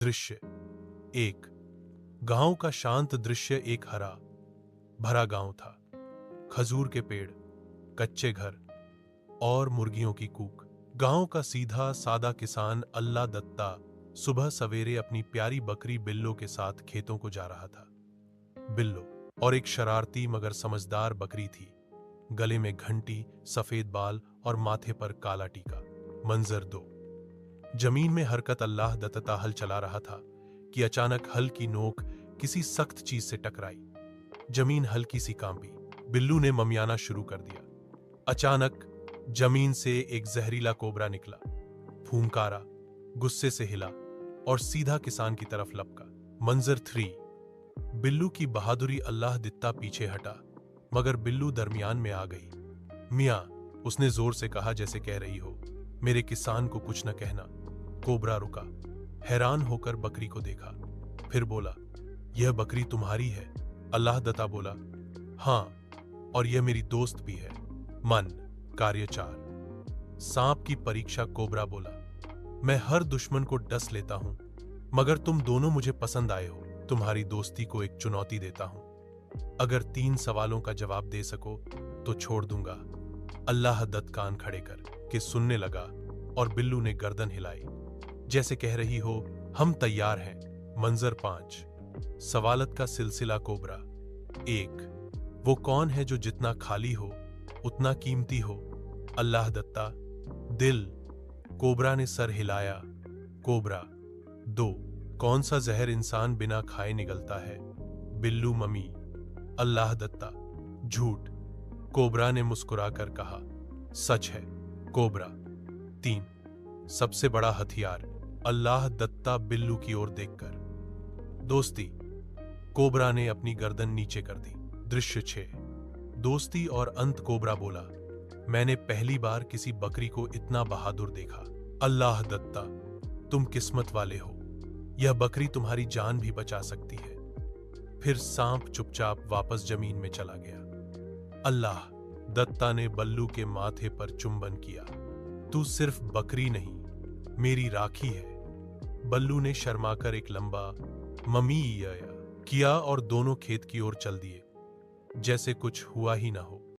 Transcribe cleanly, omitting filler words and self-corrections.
दृश्य एक। गांव का शांत दृश्य एक हरा भरा गांव था। खजूर के पेड़, कच्चे घर और मुर्गियों की कूक। गांव का सीधा सादा किसान अल्लाह दत्ता सुबह सवेरे अपनी प्यारी बकरी बिल्लो के साथ खेतों को जा रहा था। बिल्लो और एक शरारती मगर समझदार बकरी थी। गले में घंटी, सफेद बाल और माथे पर काला टीका। मंजर दो। जमीन में हरकत। अल्लाह दत्ता हल चला रहा था कि अचानक हल की नोक किसी सख्त चीज से टकराई। जमीन हल्की सी कांपी। बिल्लू ने ममियाना शुरू कर दिया। अचानक जमीन से एक जहरीला कोबरा निकला, फूंकारा, गुस्से से हिला और सीधा किसान की तरफ लपका। मंजर 3। बिल्लू की बहादुरी। अल्लाह दत्ता पीछे हटा मगर बिल्लू दरमियान में आ गई। मियां, उसने जोर से कहा जैसे कह रही हो, मेरे किसान को कुछ न कहना। कोबरा रुका, हैरान होकर बकरी को देखा, फिर बोला, यह बकरी तुम्हारी है? अल्लाह दत्ता बोला, हां, और यह मेरी दोस्त भी है। मन कार्य 4। सांप की परीक्षा। कोबरा बोला, मैं हर दुश्मन को डस लेता हूं, मगर तुम दोनों मुझे पसंद आए हो। तुम्हारी दोस्ती को एक चुनौती देता हूं। अगर 3 सवालों का जवाब दे सको तो छोड़ दूंगा। अल्लाह दत्त कान खड़े कर के सुनने लगा और बिल्लू ने गर्दन हिलाई जैसे कह रही हो, हम तैयार हैं। मंजर 5। सवालत का सिलसिला। कोबरा 1। वो कौन है जो जितना खाली हो उतना कीमती हो? अल्लाह दत्ता। दिल। कोबरा ने सर हिलाया। कोबरा 2। कौन सा जहर इंसान बिना खाए निगलता है? बिल्लू मम्मी। अल्लाह दत्ता। झूठ। कोबरा ने मुस्कुराकर कहा, सच है। कोबरा 3। सबसे बड़ा हथियार। अल्लाह दत्ता बिल्लू की ओर देखकर। दोस्ती। कोबरा ने अपनी गर्दन नीचे कर दी। दृश्य 6। दोस्ती और अंत। कोबरा बोला, मैंने पहली बार किसी बकरी को इतना बहादुर देखा। अल्लाह दत्ता, तुम किस्मत वाले हो, यह बकरी तुम्हारी जान भी बचा सकती है। फिर सांप चुपचाप वापस जमीन में चला गया। अल्लाह दत्ता ने बल्लू के माथे पर चुंबन किया। तू सिर्फ बकरी नहीं, मेरी राखी है। बल्लू ने शर्माकर एक लंबा मम्मी किया और दोनों खेत की ओर चल दिए जैसे कुछ हुआ ही ना हो।